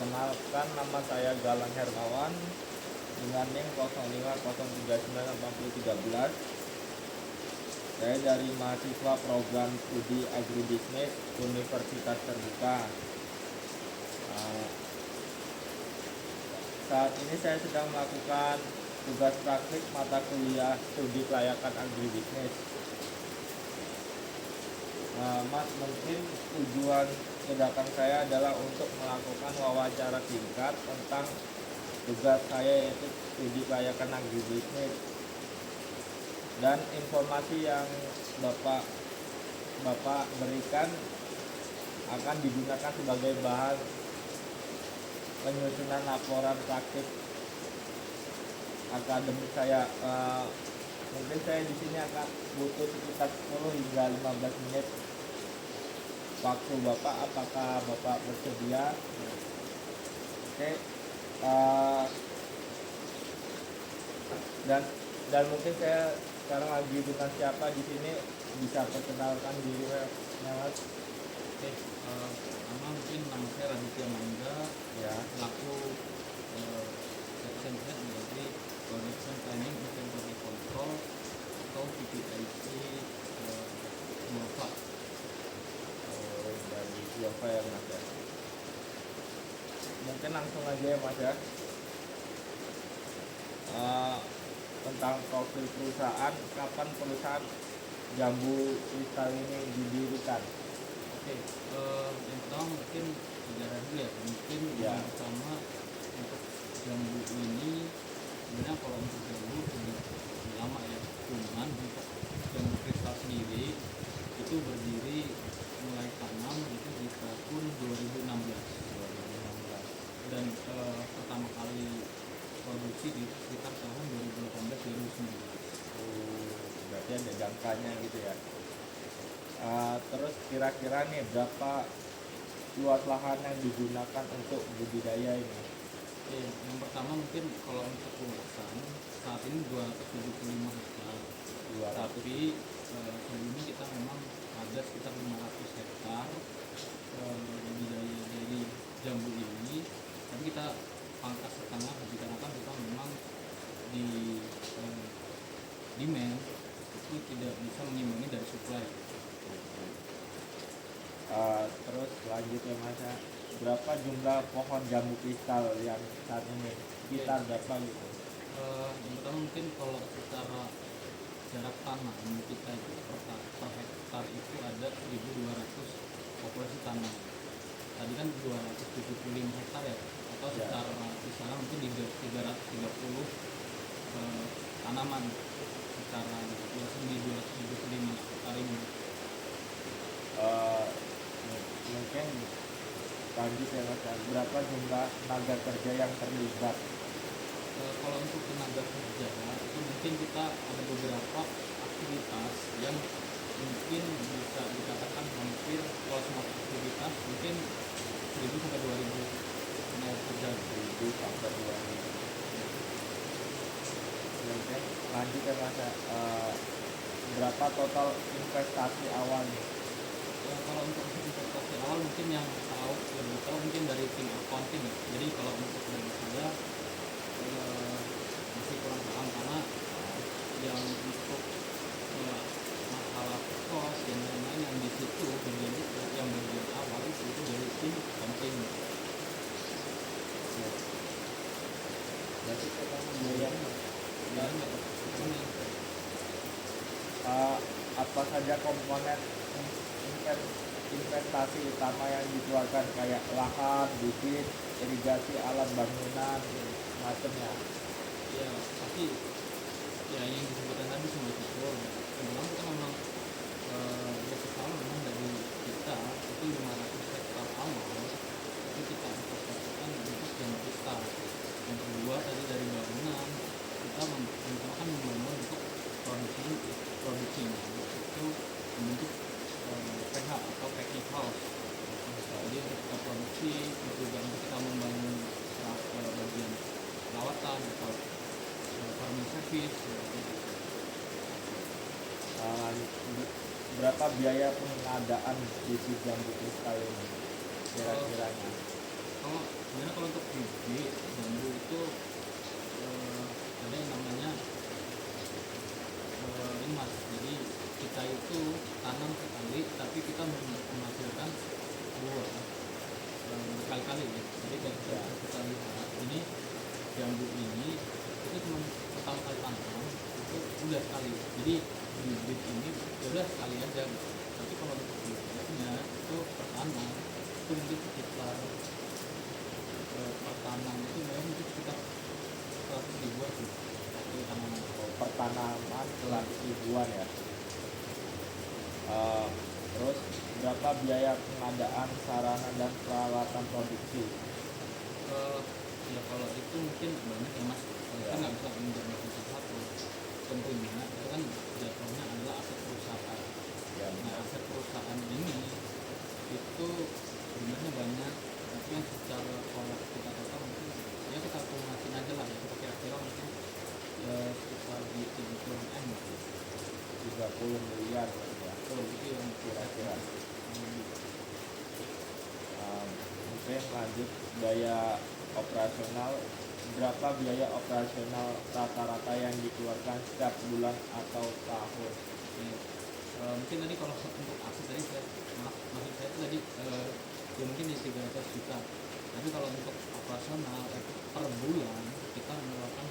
Perkenalkan, nama saya Galang Hermawan dengan NIM 05039813. Saya dari mahasiswa program studi agribisnis Universitas Terbuka. Uh, Saat ini saya sedang melakukan tugas praktik mata kuliah studi kelayakan agribisnis. Mas, mungkin tujuan kedatangan saya adalah untuk melakukan wawancara singkat tentang tugas saya, yaitu studi kelayakan agribisnis, dan informasi yang Bapak berikan akan digunakan sebagai bahan penyusunan laporan praktik akademik saya. Mungkin saya di sini akan butuh sekitar 10 hingga 15 menit waktu Bapak. Apakah Bapak bersedia? Oke. Dan mungkin saya sekarang lagi dengan siapa di sini, bisa perkenalkan diri, Mas? Oke, pertama mungkin nama saya Raditya Mangga, Ya. selaku section head dari Production Planning Inventory Control atau PPIC Nova. Dari Java ya, Mas ya. Mungkin langsung aja ya, Mas ya. Tentang profil perusahaan, kapan perusahaan Jambu Kristal ini didirikan? Oke, yang pertama mungkin sejarah dulu ya. Mungkin Ya. yang pertama untuk jambu ini, sebenarnya kalau untuk jambu lebih lama ya. Cuman untuk jambu kristal sendiri itu berdiri mulai tanam itu di tahun 2016 dan pertama kali produksi di sekitar tahun 2018-2019. Berarti ada jangkanya gitu ya. Terus kira-kira nih berapa luas lahan yang digunakan untuk budidaya ini? Oke, yang pertama mungkin kalau untuk luasan saat ini 275 hektar. Tapi sebelumnya kita memang ada sekitar 500 hektar budidaya dari jambu ini, tapi kita pangkas setengah dikarenakan kita memang di demand itu tidak bisa mengimbangi dari supply. Terus lanjut ya, Mas ya. Berapa jumlah pohon jambu kristal yang saat ini? Sekitar berapa gitu? Yang pertama mungkin kalau secara jarak tanam kita itu per hektar itu ada 1.200 populasi tanam. Tadi kan 275 hektar ya, atau secara kisaran mungkin di 330 tanaman secara luasan di 275 hektar ini. Mungkin lanjut ya, Mas ya. Berapa jumlah tenaga kerja yang terlibat? Kalau untuk tenaga kerja itu mungkin kita ada beberapa aktivitas yang mungkin bisa dikatakan hampir, kalau semua aktivitas mungkin 1.000 sampai 2.000 tenaga kerja. 1.000 sampai 2.000. Mungkin lanjut ya, Mas ya. Berapa total investasi awalnya? Kalau untuk investasi awal mungkin yang lebih tahu mungkin dari tim accounting ya. Jadi kalau untuk dari saya masih kurang paham, karena yang untuk masalah cost dan lain-lain yang di situ bagian awal itu dari tim accounting. Berarti total biayanya Dan apa saja komponen investasi utama yang dikeluarkan, kayak lahan, bibit, irigasi, alat bangunan, macamnya? ya pasti ya yang disebutkan tadi semua itu memang kita memang basic awal memang dari kita itu 500 hektar awal itu kita investasikan untuk yang kristal. Yang kedua tadi dari bangunan kita kan membangun untuk produksinya itu membentuk PH atau packing house. Jadi untuk kita produksi itu juga untuk kita membangun bagian perawatan atau farming service. Berapa biaya pengadaan bibit jambu kristal ini kira-kiranya? Kalau sebenarnya kalau untuk bibit jambu itu ada yang namanya ini mas, jadi kita itu tanam sekali tapi kita menghasilkan buah berkali-kali ya. Jadi kalau kita lihat ini jambu ini itu cuma pertama kali tanam itu udah sekali, jadi bibit ini udah sekali aja gitu. Tapi kalau untuk bibitnya itu pertama itu mungkin sekitar pertanaman itu mungkin sekitar 100 ribuan sih satu tanaman. Oh, pertanaman 100 ribuan ya. Terus berapa biaya pengadaan sarana dan peralatan produksi? Ya kalau itu mungkin banyak ya mas, kita nggak bisa menjamin satu. Tentunya itu kan jatuhnya adalah aset perusahaan. Ya, Nah aset perusahaan ini itu sebenarnya banyak, tapi yang secara kalau kita total mungkin ya kita akumulasin aja lah ya, kita kira-kira mungkin sekitar di 70 M gitu. 30 miliar ya. Betul, itu yang Kira-kira. Mungkin lanjut biaya operasional. Berapa biaya operasional rata-rata yang dikeluarkan setiap bulan atau tahun? Iya. Mungkin tadi kalau untuk aset tadi maksud saya itu tadi ya mungkin di 300 juta, tapi kalau untuk operasional itu per bulan kita mengeluarkan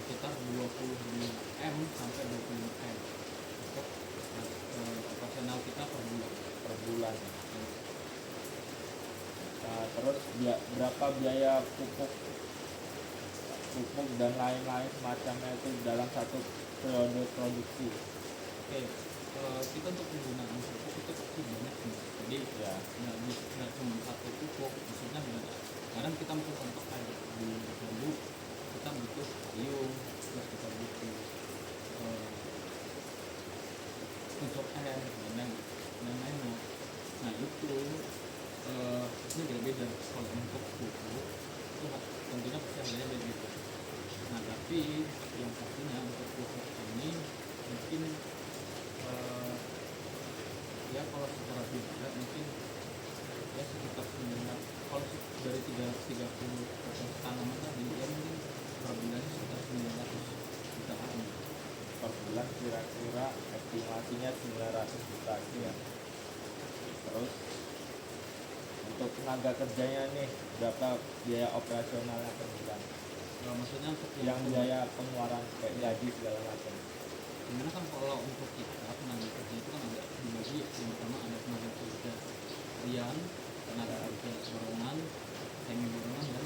sekitar 25 M sampai 25 M untuk operasional kita per bulan. Per bulan. Nah, terus berapa biaya pupuk dan lain-lain semacamnya itu dalam satu periode produksi? Oke, kita untuk penggunaan pupuk itu pasti banyak nih. Jadi Ya, nggak cuma satu pupuk, maksudnya kadang kita mungkin contoh kayak di jambu kita butuh kalium, terus kita butuh unsur N dan lain-lainnya. Nah itu ini beda-beda. Kalau untuk pupuk itu tentunya pasti harganya beda-beda. Nah tapi yang pastinya untuk pupuk ini mungkin ya kalau secara biasa mungkin ya sekitar 900, kalau dari 330 tanaman tadi ya mungkin per bulan sekitar 900 jutaan. per bulan kira-kira estimasinya 900 juta ya. Terus untuk tenaga kerjanya nih berapa biaya operasionalnya per bulan? Maksudnya untuk Yang biaya pengeluaran kayak gaji segala macam. gimana kan kalau untuk kita tenaga kerja itu kan ada dibagi, yang pertama ada tenaga kerja harian, tenaga kerja borongan, semi borongan dan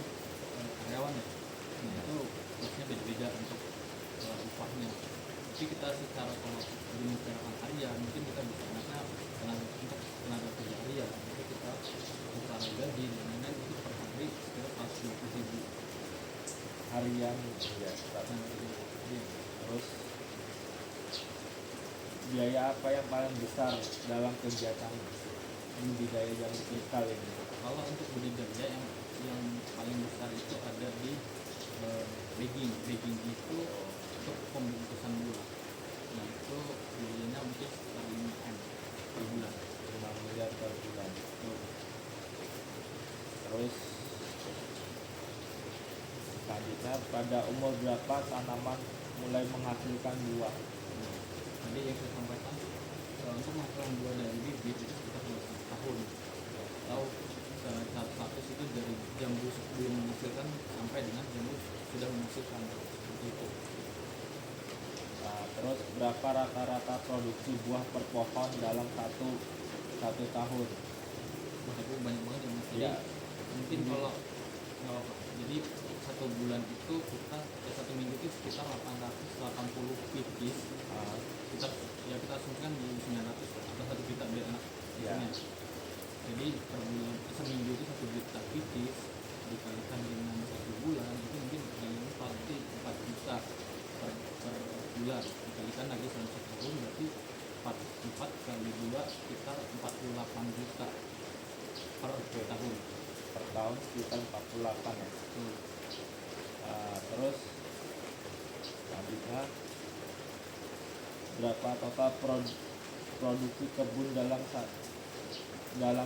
karyawan ya. Nah itu biasanya beda-beda untuk upahnya. Tapi kita secara kalau membicarakan harian mungkin kita bisa karena untuk tenaga kerja harian itu kita secara gaji dan lain-lain itu per hari sekitar 120.000 Harian ya. Iya. Terus biaya apa yang paling besar dalam kegiatan budidaya jambu kristal ini? Kalau untuk budidaya yang paling besar itu ada di bagging itu untuk pembungkusan buah. Nah itu biayanya mungkin sekitar 5 M per bulan. 5 miliar per bulan. Tuh. Terus selanjutnya pada umur berapa tanaman mulai menghasilkan buah? Tadi yang saya sampaikan untuk menghasilkan buah dari bibit itu sekitar 2 tahun. Atau status itu dari jambu sebelum menghasilkan sampai dengan jambu sudah menghasilkan seperti itu. Nah, terus berapa rata-rata produksi buah per pohon dalam satu tahun? Wah itu banyak banget ya mas. Jadi Ya. mungkin kalau jadi satu bulan itu kita satu minggu itu sekitar 880 pipis. Kita asumsikan di 900 atau 1 juta biar enak hitungnya. Jadi per bulan seminggu itu 1 juta pipis dikalikan dengan 1 bulan itu mungkin pasti 4 juta per bulan, dikalikan lagi selama 1 tahun berarti 4 kali 2 sekitar 48 juta per tahun. Per tahun sekitar 48 ya. Terus selanjutnya berapa total produksi kebun dalam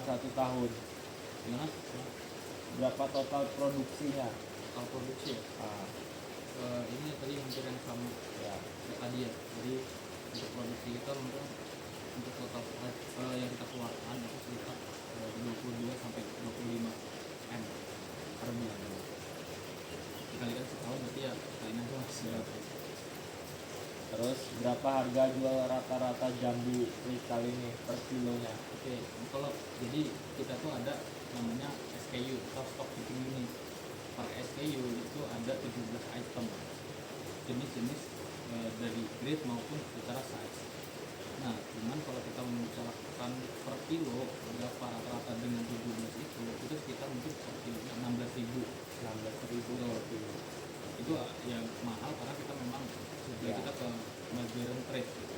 satu tahun? Gimana? berapa total produksinya? Kalau produksi ya, Ah, ini tadi hampir yang sama ya. kayak tadi ya. Jadi untuk produksi kita mungkin untuk total yang kita keluarkan itu sekitar 22 sampai 25 m per bulan. Dikalikan setahun berarti ya kalian aja masih berapa. Terus berapa harga jual rata-rata jambu kristal ini per kilonya? Oke, kalau jadi kita tuh ada namanya SKU atau stok keeping unit. Per SKU itu ada 17 item jenis-jenis dari grade maupun secara size. Nah, cuman kalau kita membicarakan per kilo berapa rata-rata dengan 17 itu sekitar mungkin per kilo 16.000. 16.000 per kilo. Itu ya mahal karena kita memang sudah Ya. kita ke modern trade gitu.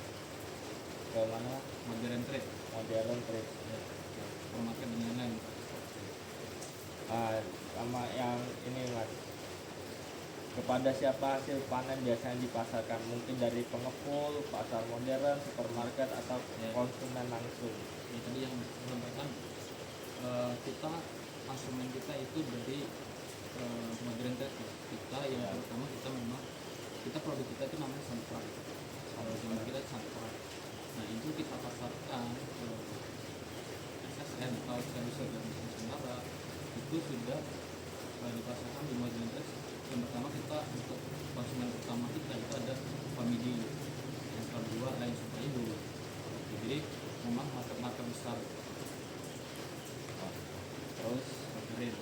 Ke mana? Modern trade Modern trade. ya, supermarket dan lain-lain. Ah, sama yang ini mas, kepada siapa hasil panen biasanya dipasarkan? Mungkin dari pengepul, pasar modern, supermarket, atau Ya. konsumen langsung? Ya, tadi yang disampaikan kita konsumen kita itu dari modern trade ya. Kita yang Ya. pertama kita memang kita produk kita itu namanya sunflower. Kalau zaman kita sunflower. Nah itu kita pasarkan ke SSN atau service organisasi Nusantara itu sudah dipasarkan di modern trade. Yang pertama kita untuk konsumen utama kita itu ada family, yang kedua lain super ibu. Jadi memang market besar. Terus Modern.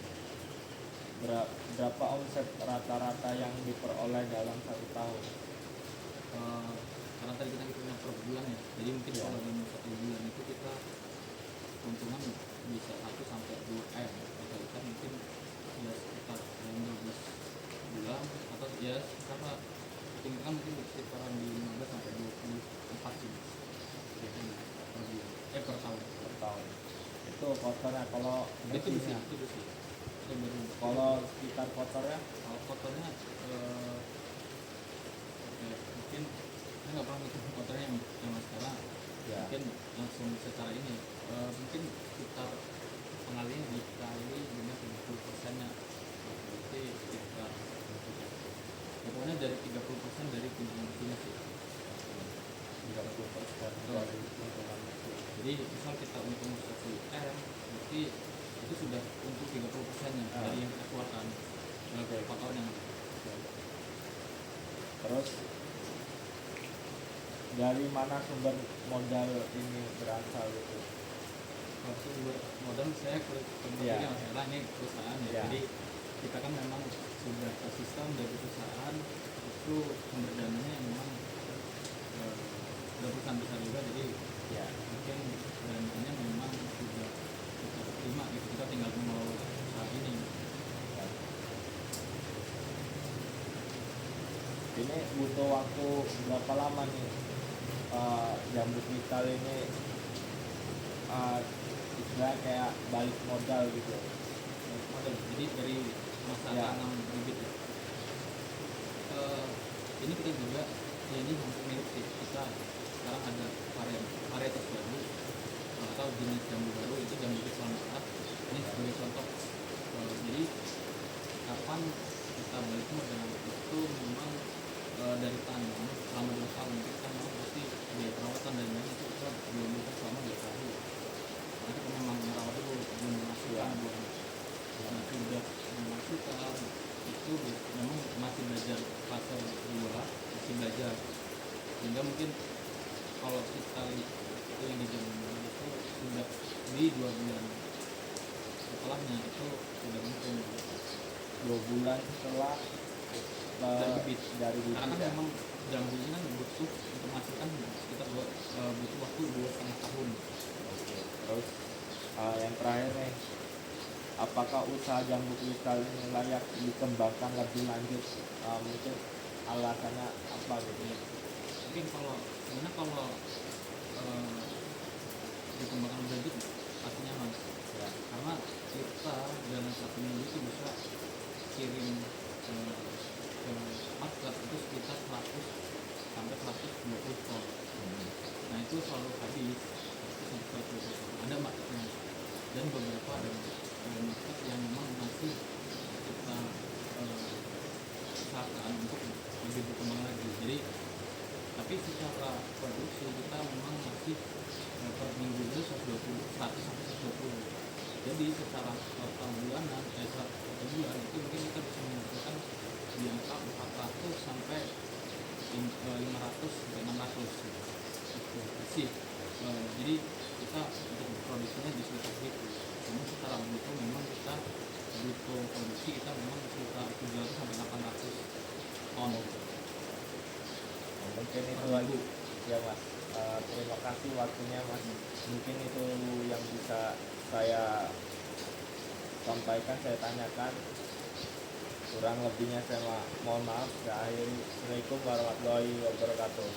berapa omset rata-rata yang diperoleh dalam 1 tahun? Karena tadi kita hitungnya per bulan ya, jadi mungkin Ya. kalau dalam 1 bulan itu kita keuntungan bisa 1 sampai 2 m, kita mungkin ya sekitar 12 bulan atau ya sekitar hitungan mungkin sekitaran di 15 sampai 24 sih biasanya per bulan, per tahun. Per tahun itu kotornya. Kalau Itu bersih, bersihnya, itu bersih, itu baru. kalau sekitar kotornya Kalau kotornya oke, mungkin saya nggak pernah ngitung kotornya yang zaman sekarang. ya. Mungkin langsung secara ini mungkin sekitar pengalinya dikali dengan 30%-nya, berarti sekitar ya, pokoknya dari 30% dari keuntungan bersihnya sih. 30% dari keuntungan bersih. Jadi misal kita untung 1 m, berarti itu sudah untung 30%-nya dari yang kita keluarkan sebagai kotornya. Terus dari mana sumber modal ini berasal itu? Kalau sumber modal saya Iya. masalah ini perusahaan ya. Iya. Jadi kita kan memang sudah sistem dari perusahaan itu sumber dananya yang memang udah perusahaan besar juga, jadi Ya. mungkin dananya memang sudah kita terima gitu, kita tinggal mengelola usaha ini. Ini butuh waktu berapa lama nih jambu kristal ini istilahnya kayak balik modal gitu? Modal jadi dari masa Ya. tanam bibit ya. Ini kita juga ya ini hampir mirip sih, kita sekarang ada varietas baru atau jenis jambu baru, itu jambu kristal merah. Ini sebagai contoh. Jadi kapan kita balik modal itu memang dari tanam selama 2 tahun kita memang pasti biaya perawatan dan lain itu kita belum bisa selama 2 tahun, karena kita memang merawat dulu belum memasukkan buah. Nah sudah memasukkan itu memang masih belajar fase 2, masih belajar, sehingga mungkin kalau kita itu yang di jambu itu sudah di 2 bulan setelahnya itu sudah untung 2 bulan setelah dari bibit. dari bibit Karena kan ya? memang jambu ini kan butuh untuk menghasilkan sekitar butuh waktu 2,5 tahun. Oke. Terus yang terakhir nih, apakah usaha jambu kristal ini layak dikembangkan lebih lanjut? Mungkin alasannya apa gitu? Mungkin kalau sebenarnya kalau dikembangkan lebih lanjut pastinya mas Ya. karena kita dalam 1 minggu itu bisa kirim ke market itu sekitar 100 sampai 120 ton. Nah itu selalu habis, itu sampai 120 ton ada marketnya, dan beberapa ada market yang memang masih kita usahakan untuk lebih berkembang lagi. Jadi tapi secara produksi kita memang masih per minggu itu 100 sampai 120. Jadi secara total bulanan satu bulan itu mungkin kita bisa menghasilkan di angka 400 sampai 500 sampai 600 itu sih. Jadi kita untuk produksinya di sekitar itu. Namun secara bruto memang kita bruto produksi kita memang sekitar 700 sampai 800 ton. Mungkin itu lagi ya Mas. Terima kasih waktunya Mas. Mungkin itu yang bisa saya sampaikan, saya tanyakan. Kurang lebihnya saya mohon maaf. Saya akhiri. Assalamualaikum warahmatullahi wabarakatuh.